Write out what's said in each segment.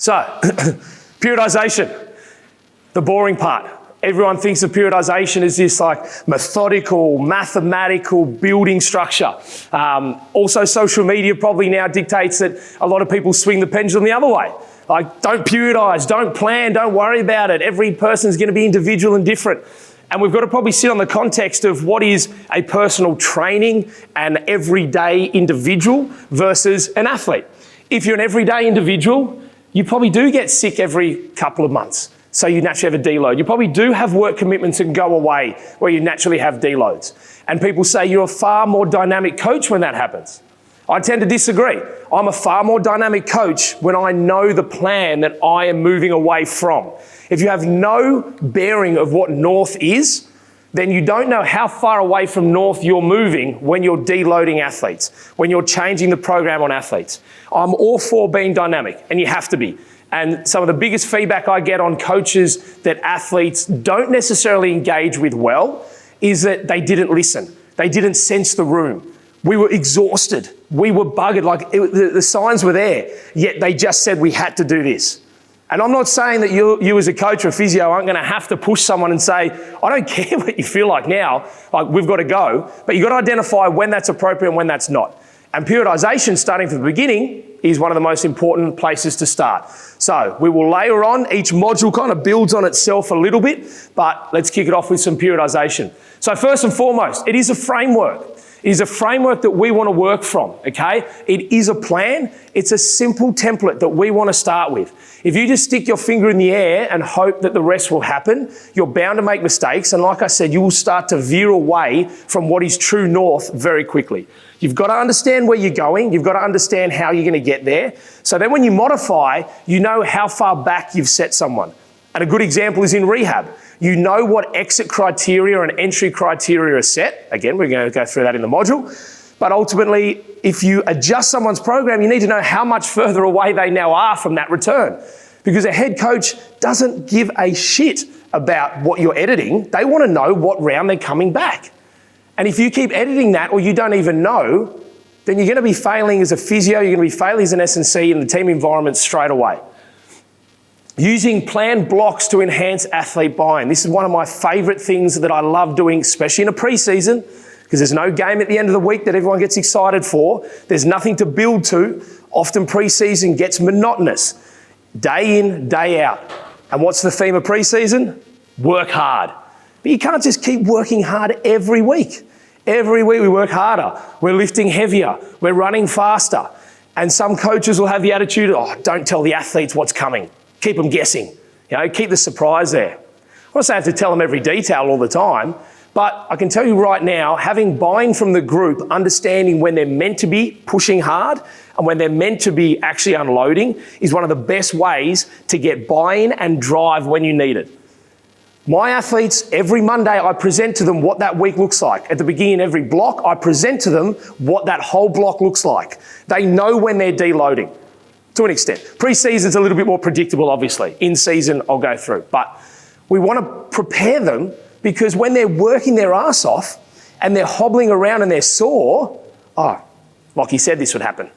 So, periodization, the boring part. Everyone thinks of periodization as this like methodical, mathematical building structure. Also, social media probably now dictates that a lot of people swing the pendulum the other way. Like, don't periodize, don't plan, don't worry about it. Every person's going to be individual and different. And we've got to probably sit on the context of what is a personal training and everyday individual versus an athlete. If you're an everyday individual, you probably do get sick every couple of months. So you naturally have a deload. You probably do have work commitments and go away where you naturally have deloads. And people say you're a far more dynamic coach when that happens. I tend to disagree. I'm a far more dynamic coach when I know the plan that I am moving away from. If you have no bearing of what north is, then you don't know how far away from north you're moving when you're deloading athletes, when you're changing the program on athletes. I'm all for being dynamic, and you have to be. And some of the biggest feedback I get on coaches that athletes don't necessarily engage with well is that they didn't listen. They didn't sense the room. We were exhausted. We were buggered. Like the signs were there, yet they just said we had to do this. And I'm not saying that you as a coach or a physio aren't going to have to push someone and say, I don't care what you feel like now, like we've got to go. But you've got to identify when that's appropriate and when that's not. And periodization, starting from the beginning, is one of the most important places to start. So we will layer on, each module kind of builds on itself a little bit, but let's kick it off with some periodization. So first and foremost, it is a framework. It is a framework that we want to work from, okay? It is a plan. It's a simple template that we want to start with. If you just stick your finger in the air and hope that the rest will happen, you're bound to make mistakes. And like I said, you will start to veer away from what is true north very quickly. You've got to understand where you're going. You've got to understand how you're going to get there. So then when you modify, you know how far back you've set someone. And a good example is in rehab. You know what exit criteria and entry criteria are set. Again, we're going to go through that in the module. But ultimately, if you adjust someone's program, you need to know how much further away they now are from that return. Because a head coach doesn't give a shit about what you're editing. They want to know what round they're coming back. And if you keep editing that or you don't even know, then you're going to be failing as a physio, you're going to be failing as an S&C in the team environment straight away. Using planned blocks to enhance athlete buy-in. This is one of my favourite things that I love doing, especially in a pre-season, because there's no game at the end of the week that everyone gets excited for. There's nothing to build to. Often pre-season gets monotonous, day in, day out. And what's the theme of pre-season? Work hard. But you can't just keep working hard every week. Every week we work harder. We're lifting heavier. We're running faster. And some coaches will have the attitude, oh, don't tell the athletes what's coming. Keep them guessing. You know, keep the surprise there. I'm not saying I have to tell them every detail all the time, but I can tell you right now, having buy-in from the group, understanding when they're meant to be pushing hard and when they're meant to be actually unloading is one of the best ways to get buy-in and drive when you need it. My athletes, every Monday, I present to them what that week looks like. At the beginning of every block, I present to them what that whole block looks like. They know when they're deloading. To an extent. Pre-season's a little bit more predictable, obviously. In season, I'll go through. But we want to prepare them because when they're working their ass off and they're hobbling around and they're sore, oh, Lockie said this would happen.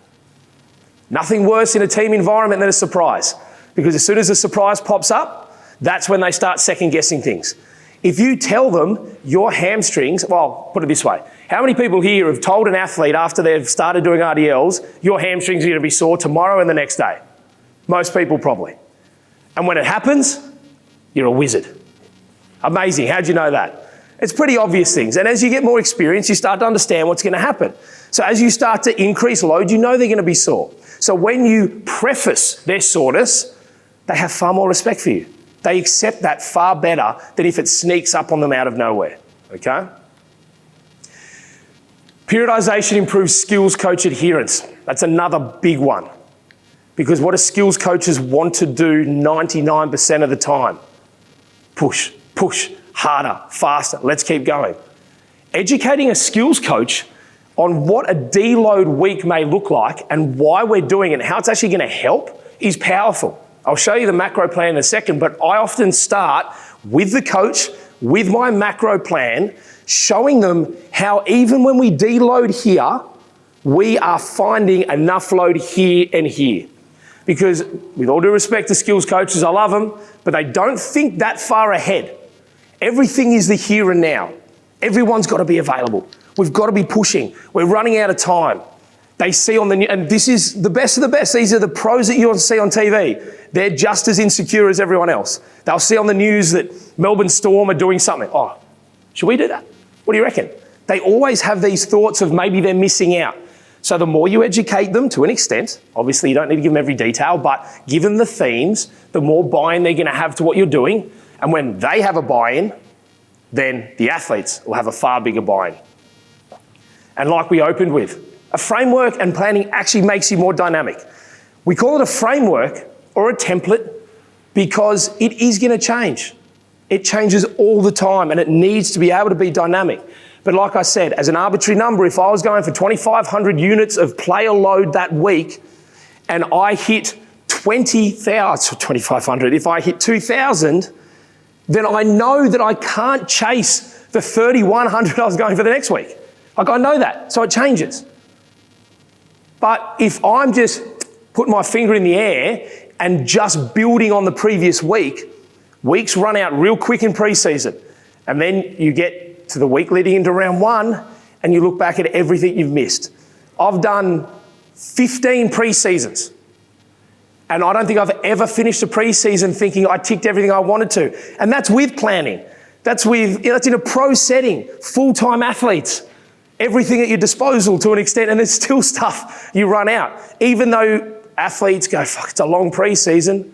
Nothing worse in a team environment than a surprise. Because as soon as a surprise pops up, that's when they start second-guessing things. If you tell them your hamstrings, well, put it this way. How many people here have told an athlete after they've started doing RDLs, your hamstrings are going to be sore tomorrow and the next day? Most people probably. And when it happens, you're a wizard. Amazing. How'd you know that? It's pretty obvious things. And as you get more experience, you start to understand what's going to happen. So as you start to increase load, you know they're going to be sore. So when you preface their soreness, they have far more respect for you. They accept that far better than if it sneaks up on them out of nowhere, okay? Periodization improves skills coach adherence. That's another big one. Because what do skills coaches want to do 99% of the time? Push, harder, faster, let's keep going. Educating a skills coach on what a deload week may look like and why we're doing it and how it's actually going to help is powerful. I'll show you the macro plan in a second, but I often start with the coach, with my macro plan, showing them how even when we deload here, we are finding enough load here and here. Because with all due respect to skills coaches, I love them, but they don't think that far ahead. Everything is the here and now. Everyone's got to be available. We've got to be pushing. We're running out of time. They see on the news, and this is the best of the best. These are the pros that you see on TV. They're just as insecure as everyone else. They'll see on the news that Melbourne Storm are doing something. Oh, should we do that? What do you reckon? They always have these thoughts of maybe they're missing out. So the more you educate them to an extent, obviously you don't need to give them every detail, but give them the themes, the more buy-in they're going to have to what you're doing. And when they have a buy-in, then the athletes will have a far bigger buy-in. And like we opened with, a framework and planning actually makes you more dynamic. We call it a framework or a template because it is going to change. It changes all the time and it needs to be able to be dynamic. But like I said, as an arbitrary number, if I was going for 2,500 units of player load that week and I hit 2,500, if I hit 2,000, then I know that I can't chase the 3,100 I was going for the next week. Like I know that, so it changes. But if I'm just putting my finger in the air and just building on the previous week, weeks run out real quick in pre-season. And then you get to the week leading into round one and you look back at everything you've missed. I've done 15 pre-seasons. And I don't think I've ever finished a pre-season thinking I ticked everything I wanted to. And that's with planning. That's in a pro setting, full-time athletes. Everything at your disposal to an extent, and there's still stuff you run out. Even though athletes go, fuck, it's a long pre-season.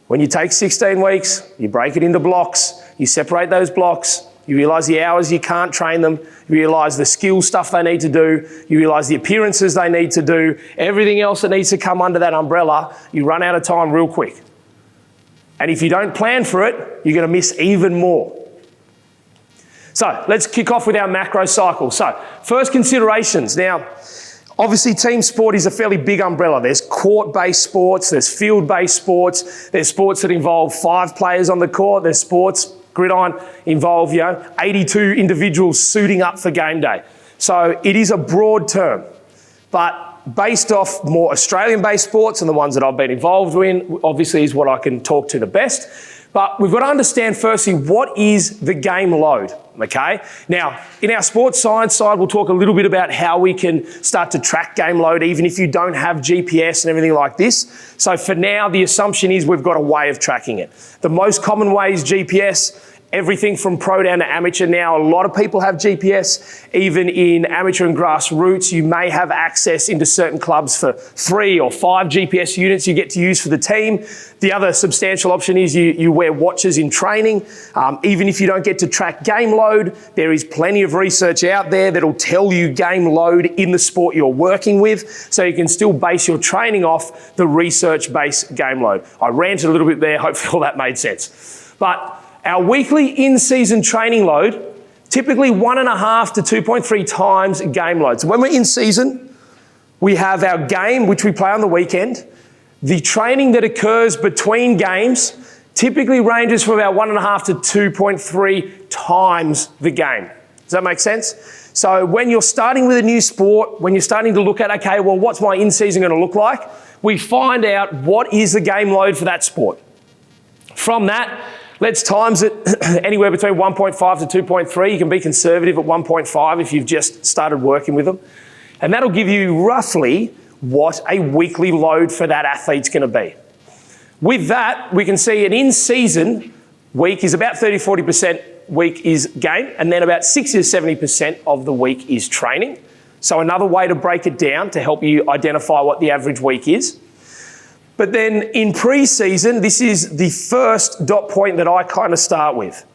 When you take 16 weeks, you break it into blocks, you separate those blocks, you realise the hours you can't train them, you realise the skill stuff they need to do, you realise the appearances they need to do, everything else that needs to come under that umbrella, you run out of time real quick. And if you don't plan for it, you're going to miss even more. So let's kick off with our macro cycle. So first considerations. Now, obviously team sport is a fairly big umbrella. There's court-based sports, there's field-based sports, there's sports that involve 5 players on the court, there's sports, gridiron, involve 82 individuals suiting up for game day. So it is a broad term, but based off more Australian-based sports and the ones that I've been involved in, obviously is what I can talk to the best. But we've got to understand firstly, what is the game load, okay? Now, in our sports science side, we'll talk a little bit about how we can start to track game load, even if you don't have GPS and everything like this. So for now, the assumption is we've got a way of tracking it. The most common way is GPS. Everything from pro down to amateur now, a lot of people have GPS. Even in amateur and grassroots, you may have access into certain clubs for 3 or 5 GPS units you get to use for the team. The other substantial option is you wear watches in training. Even if you don't get to track game load, there is plenty of research out there that'll tell you game load in the sport you're working with, so you can still base your training off the research-based game load. I ranted a little bit there, hopefully all that made sense. But our weekly in-season training load, typically 1.5 to 2.3 times game load. So when we're in season, we have our game, which we play on the weekend. The training that occurs between games typically ranges from about 1.5 to 2.3 times the game. Does that make sense? So when you're starting with a new sport, when you're starting to look at, okay, well, what's my in-season going to look like? We find out what is the game load for that sport. From that, let's times it anywhere between 1.5 to 2.3. You can be conservative at 1.5 if you've just started working with them. And that'll give you roughly what a weekly load for that athlete's going to be. With that, we can see an in-season week is about 30-40% week is game, and then about 60 to 70% of the week is training. So another way to break it down to help you identify what the average week is. But then in pre-season, this is the first dot point that I kind of start with.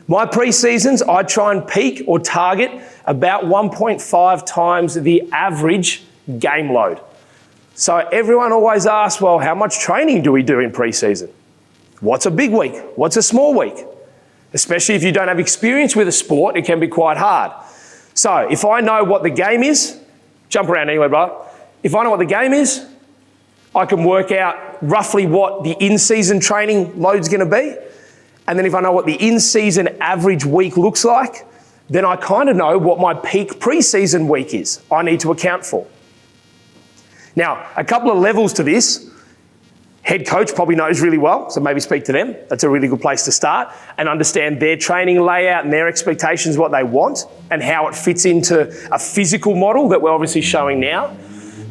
My pre-seasons, I try and peak or target about 1.5 times the average game load. So everyone always asks, well, how much training do we do in pre-season? What's a big week? What's a small week? Especially if you don't have experience with a sport, it can be quite hard. So if I know what the game is, jump around anyway, brother. If I know what the game is, I can work out roughly what the in-season training load's going to be. And then if I know what the in-season average week looks like, then I kind of know what my peak pre-season week is I need to account for. Now, a couple of levels to this. Head coach probably knows really well, so maybe speak to them. That's a really good place to start and understand their training layout and their expectations, what they want, and how it fits into a physical model that we're obviously showing now.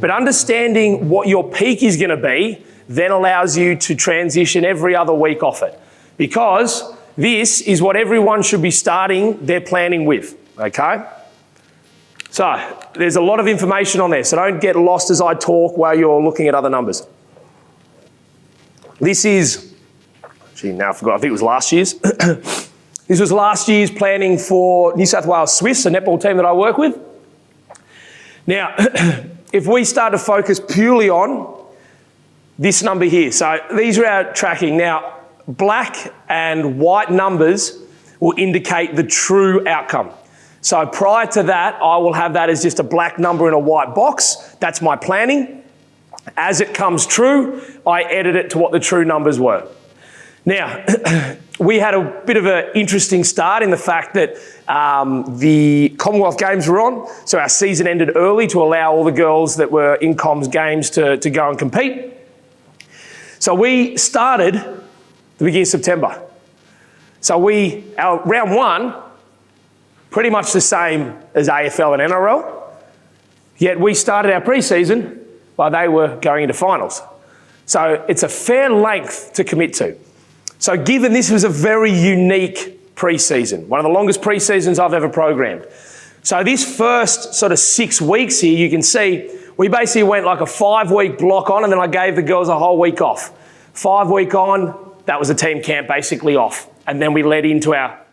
But understanding what your peak is going to be then allows you to transition every other week off it, because this is what everyone should be starting their planning with, okay? So there's a lot of information on there, so don't get lost as I talk while you're looking at other numbers. This is, actually now I forgot, I think it was last year's. This was last year's planning for New South Wales Swifts, a netball team that I work with. Now, if we start to focus purely on this number here, so these are our tracking. Now, black and white numbers will indicate the true outcome. So prior to that, I will have that as just a black number in a white box. That's my planning. As it comes true, I edit it to what the true numbers were. Now, we had a bit of an interesting start in the fact that the Commonwealth Games were on, so our season ended early to allow all the girls that were in Coms Games to go and compete. So we started the beginning of September. So our round one, pretty much the same as AFL and NRL, yet we started our pre-season while they were going into finals. So it's a fair length to commit to. So given this was a very unique pre-season, one of the longest pre-seasons I've ever programmed. So this first sort of 6 weeks here, you can see we basically went like a 5-week block on, and then I gave the girls a whole week off. 5 week on, that was a team camp basically off. And then we led into our